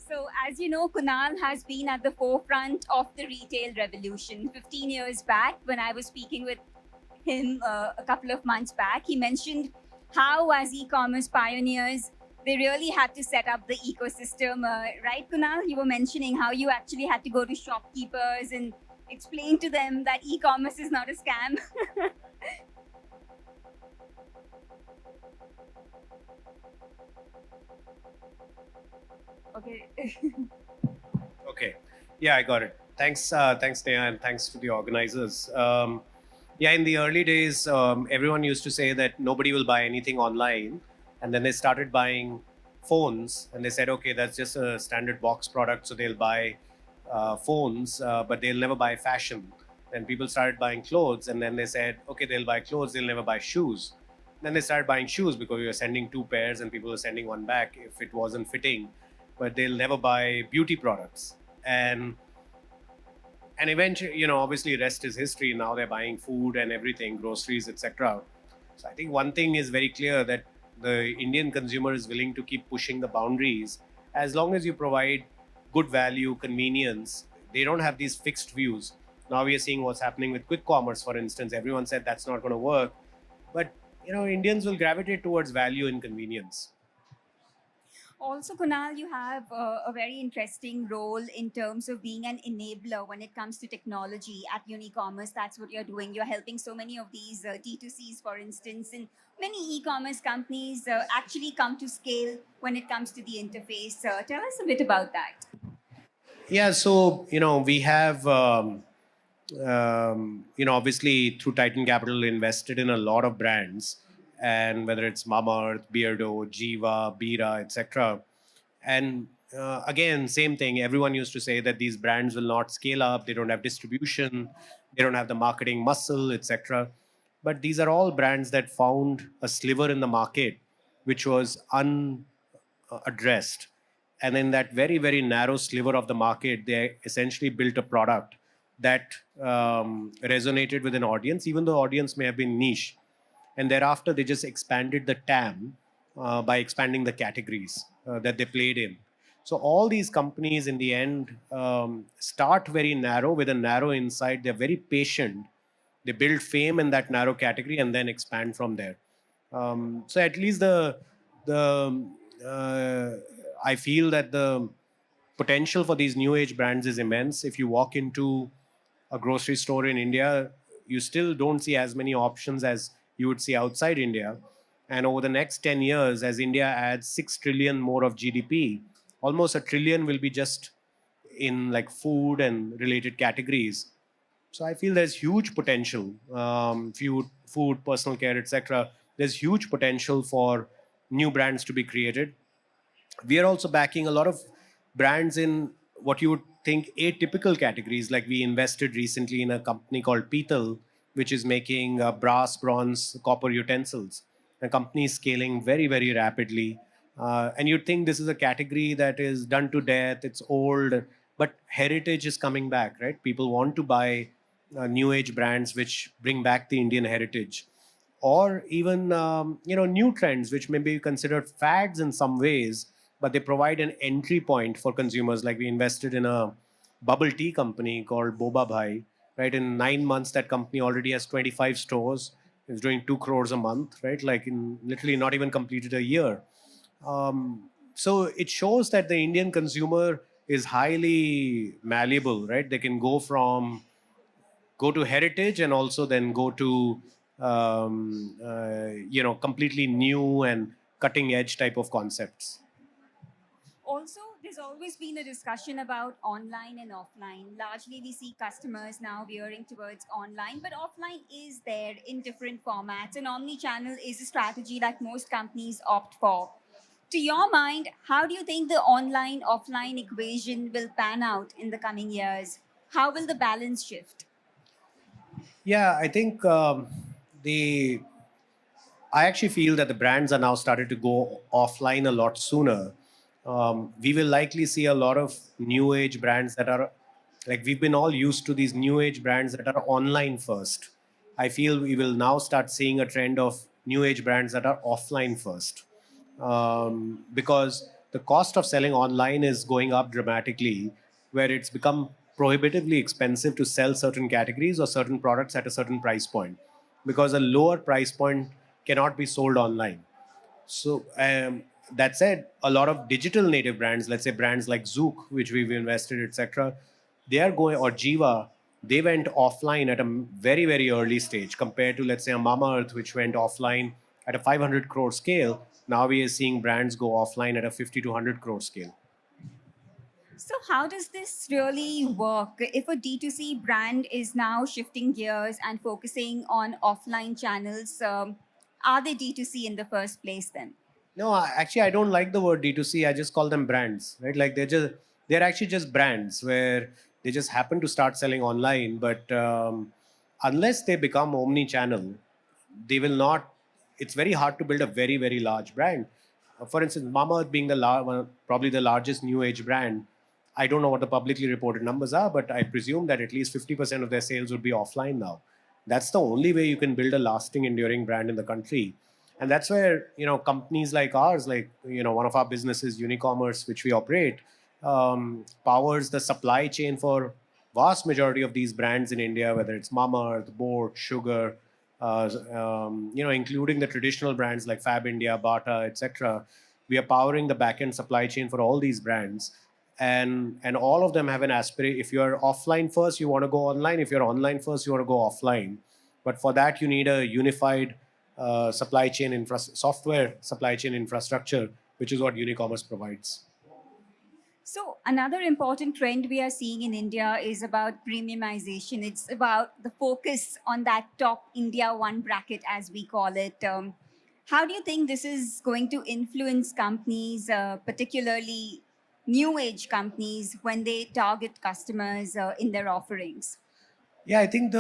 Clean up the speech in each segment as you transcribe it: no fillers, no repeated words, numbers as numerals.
So, as you know, Kunal has been at the forefront of the retail revolution. 15 years back, when I was speaking with him a couple of months back, he mentioned how, as e commerce pioneers, they really had to set up the ecosystem. Right, Kunal? You were mentioning how you actually had to go to shopkeepers and explain to them that e commerce is not a scam. Okay. Okay. Yeah, I got it. Thanks, Neha, and thanks to the organizers. Yeah, in the early days, everyone used to say that nobody will buy anything online, and then they started buying phones, and they said, okay, that's just a standard box product, so they'll buy phones, but they'll never buy fashion. Then people started buying clothes, and then they said, okay, they'll buy clothes, they'll never buy shoes. Then they started buying shoes because we were sending two pairs, and people were sending one back if it wasn't fitting, but they'll never buy beauty products. And eventually, obviously rest is history. Now they're buying food and everything, groceries, etc. So I think one thing is very clear, that the Indian consumer is willing to keep pushing the boundaries as long as you provide good value, convenience. They don't have these fixed views. Now we are seeing what's happening with quick commerce, for instance. Everyone said that's not going to work, but Indians will gravitate towards value and convenience. Also, Kunal, you have a very interesting role in terms of being an enabler when it comes to technology at Unicommerce. That's what you're doing. You're helping so many of these T2Cs, for instance, and many e-commerce companies actually come to scale when it comes to the interface. Tell us a bit about that. Yeah, so we have obviously through Titan Capital invested in a lot of brands, and whether it's Mamaearth, Beardo, Jiva, Bira, etc. And again, same thing. Everyone used to say that these brands will not scale up. They don't have distribution. They don't have the marketing muscle, etc. But these are all brands that found a sliver in the market which was unaddressed. And in that very, very narrow sliver of the market, they essentially built a product that resonated with an audience, even though the audience may have been niche. And thereafter, they just expanded the TAM by expanding the categories that they played in. So all these companies, in the end, start very narrow with a narrow insight. They're very patient. They build fame in that narrow category and then expand from there. So at least the I feel that the potential for these new age brands is immense. If you walk into a grocery store in India, you still don't see as many options as you would see outside India. And over the next 10 years, as India adds 6 trillion more of GDP, almost a trillion will be just in like food and related categories. So I feel there's huge potential, food, personal care, etc. There's huge potential for new brands to be created. We are also backing a lot of brands in what you would think atypical categories. Like we invested recently in a company called Petal, which is making brass, bronze, copper utensils. The company is scaling very, very rapidly. And you'd think this is a category that is done to death, it's old, but heritage is coming back, right? People want to buy new age brands which bring back the Indian heritage, or even new trends which may be considered fads in some ways, but they provide an entry point for consumers. Like we invested in a bubble tea company called Boba Bhai. Right, in 9 months, that company already has 25 stores. It's doing 2 crores a month. Right, like in literally not even completed a year. So it shows that the Indian consumer is highly malleable. Right, they can go to heritage and also then go to completely new and cutting edge type of concepts. Also, there's always been a discussion about online and offline. Largely, we see customers now veering towards online, but offline is there in different formats, and omni-channel is a strategy that most companies opt for. To your mind, how do you think the online offline equation will pan out in the coming years? How will the balance shift? Yeah, I think the I actually feel that the brands are now started to go offline a lot sooner. We will likely see a lot of new age brands that are like, we've been all used to these new age brands that are online first. I feel we will now start seeing a trend of new age brands that are offline first, because the cost of selling online is going up dramatically, where it's become prohibitively expensive to sell certain categories or certain products at a certain price point, because a lower price point cannot be sold online. So that said, a lot of digital native brands, let's say brands like Zook, which we've invested, etc., they are going, or Jiva, they went offline at a very, very early stage compared to, let's say, a Mamaearth, which went offline at a 500 crore scale. Now we are seeing brands go offline at a 50 to 100 crore scale. So, how does this really work? If a D2C brand is now shifting gears and focusing on offline channels, are they D2C in the first place then? No, actually, I don't like the word D2C. I just call them brands, right? Like they're actually just brands where they just happen to start selling online. But unless they become omni-channel, they will not. It's very hard to build a very, very large brand. For instance, Mamaearth being probably the largest new age brand. I don't know what the publicly reported numbers are, but I presume that at least 50% of their sales would be offline now. That's the only way you can build a lasting, enduring brand in the country. And that's where, companies like ours, like, one of our businesses, Unicommerce, which we operate, powers the supply chain for vast majority of these brands in India, whether it's Mamaearth, Boat, Sugar, including the traditional brands like Fab India, Bata, etc. We are powering the back-end supply chain for all these brands, and all of them have an aspiration. If you're offline first, you want to go online. If you're online first, you want to go offline. But for that, you need a unified software supply chain infrastructure, which is what Unicommerce provides. So, another important trend we are seeing in India is about premiumization. It's about the focus on that top India one bracket, as we call it. How do you think this is going to influence companies, particularly new age companies, when they target customers in their offerings? Yeah, I think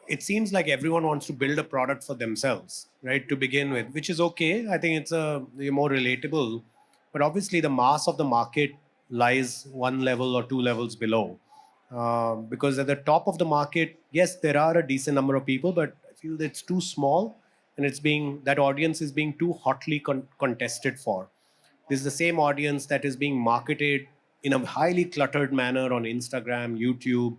it seems like everyone wants to build a product for themselves, right? To begin with, which is okay. I think it's more relatable, but obviously the mass of the market lies one level or two levels below. Because at the top of the market, yes, there are a decent number of people, but I feel that it's too small, and that audience is being too hotly contested for. This is the same audience that is being marketed in a highly cluttered manner on Instagram, YouTube,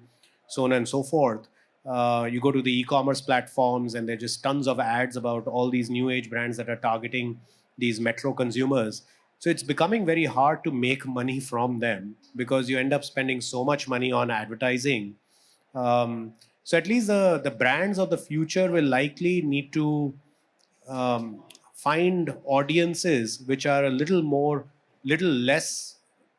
so on and so forth. You go to the e-commerce platforms, and there are just tons of ads about all these new age brands that are targeting these metro consumers. So it's becoming very hard to make money from them because you end up spending so much money on advertising. So at least the brands of the future will likely need to find audiences which are a little less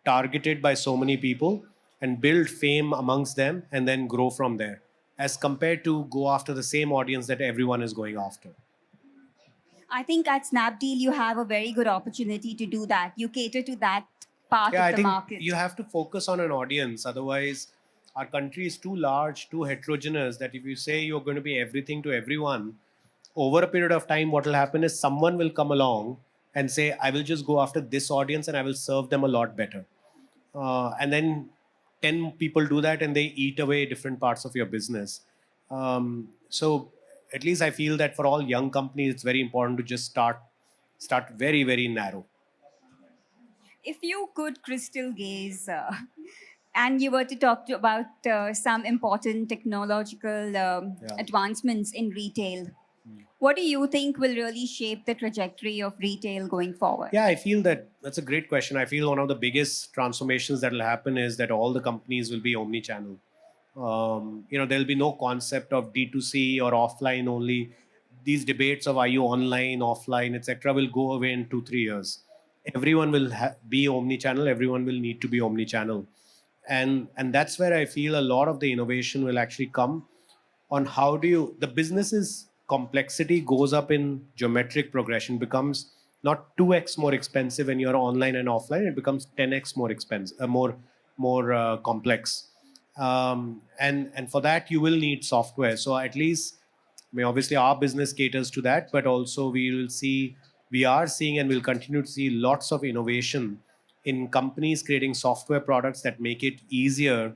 targeted by so many people, and build fame amongst them and then grow from there, as compared to go after the same audience that everyone is going after. I think at Snapdeal, you have a very good opportunity to do that. You cater to that part Yeah, of I the think market. you have to focus on an audience. Otherwise, our country is too large, too heterogeneous, that if you say you're going to be everything to everyone, over a period of time, what will happen is someone will come along and say, I will just go after this audience and I will serve them a lot better. And then 10 people do that and they eat away different parts of your business. So at least I feel that for all young companies, it's very important to just start very, very narrow. If you could crystal gaze and you were to talk about some important technological Yeah. advancements in retail, what do you think will really shape the trajectory of retail going forward? Yeah, I feel that's a great question. I feel one of the biggest transformations that will happen is that all the companies will be omni-channel. There'll be no concept of D2C or offline only. These debates of are you online, offline, etc., will go away in 2 3 years. Everyone will be omni-channel. Everyone will need to be omni-channel, and that's where I feel a lot of the innovation will actually come on how do you the business's complexity goes up in geometric progression, becomes not 2x more expensive when you're online and offline. It becomes 10x more expensive, more complex, and for that you will need software. So at least, I mean, obviously our business caters to that, but also we are seeing and will continue to see lots of innovation in companies creating software products that make it easier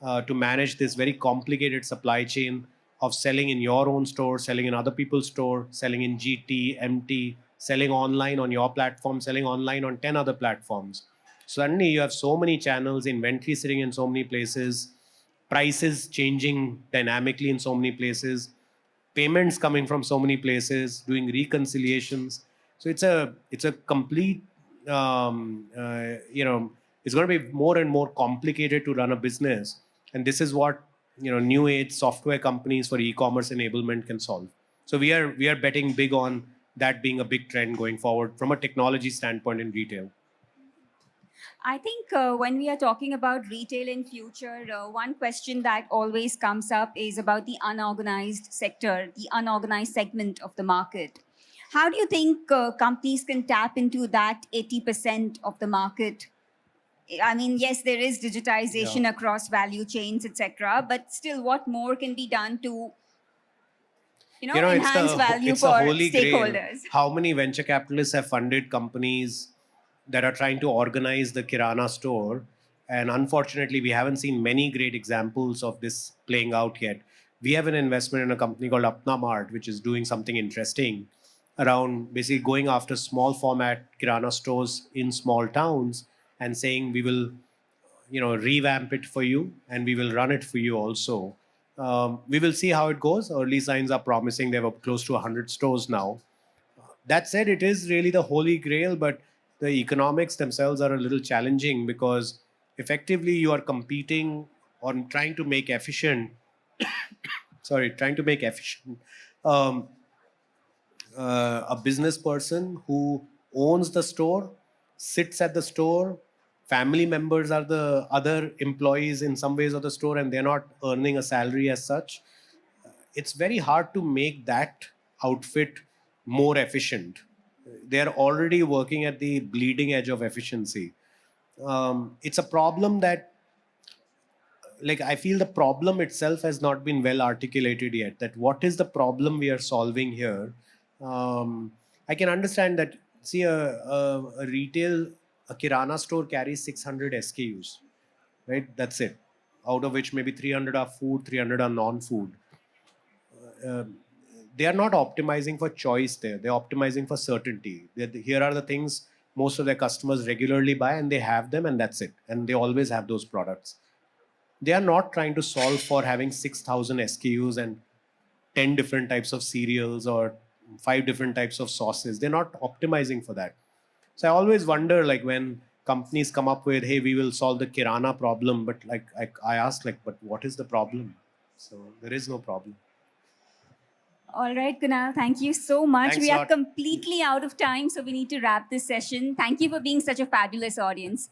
to manage this very complicated supply chain of selling in your own store, selling in other people's store, selling in GT, MT, selling online on your platform, selling online on 10 other platforms. Suddenly you have so many channels, inventory sitting in so many places, prices changing dynamically in so many places, payments coming from so many places, doing reconciliations. So it's a complete it's going to be more and more complicated to run a business, and this is what new age software companies for e-commerce enablement can solve. So we are betting big on that being a big trend going forward from a technology standpoint in retail. I think when we are talking about retail in future, one question that always comes up is about the unorganized sector, the unorganized segment of the market. How do you think companies can tap into that 80% of the market? I mean, yes, there is digitization Yeah. across value chains, etc. But still, what more can be done to, It's enhance the value it's the for holy grail. stakeholders? How many venture capitalists have funded companies that are trying to organize the kirana store? And unfortunately, we haven't seen many great examples of this playing out yet. We have an investment in a company called Apna Mart, which is doing something interesting around basically going after small format kirana stores in small towns and saying we will revamp it for you and we will run it for you also. We will see how it goes. Early signs are promising. They have close to 100 stores now. That said, it is really the holy grail, but the economics themselves are a little challenging because effectively you are competing on trying to make efficient um, a business person who owns the store, sits at the store. Family members are the other employees in some ways of the store, and they're not earning a salary as such. It's very hard to make that outfit more efficient. They're already working at the bleeding edge of efficiency. It's a problem that, like, I feel the problem itself has not been well articulated yet. That what is the problem we are solving here? I can understand that. See, a retail, a kirana store carries 600 SKUs, right? That's it. Out of which maybe 300 are food, 300 are non-food. They are not optimizing for choice there. They're optimizing for certainty. Here are the things most of their customers regularly buy, and they have them, and that's it. And they always have those products. They are not trying to solve for having 6,000 SKUs and 10 different types of cereals or 5 different types of sauces. They're not optimizing for that. So I always wonder, like, when companies come up with, hey, we will solve the kirana problem, but like I ask, like, but what is the problem? So there is no problem. All right, Kunal, thank you so much. Thanks We a are lot. completely out of time, so we need to wrap this session. Thank you for being such a fabulous audience.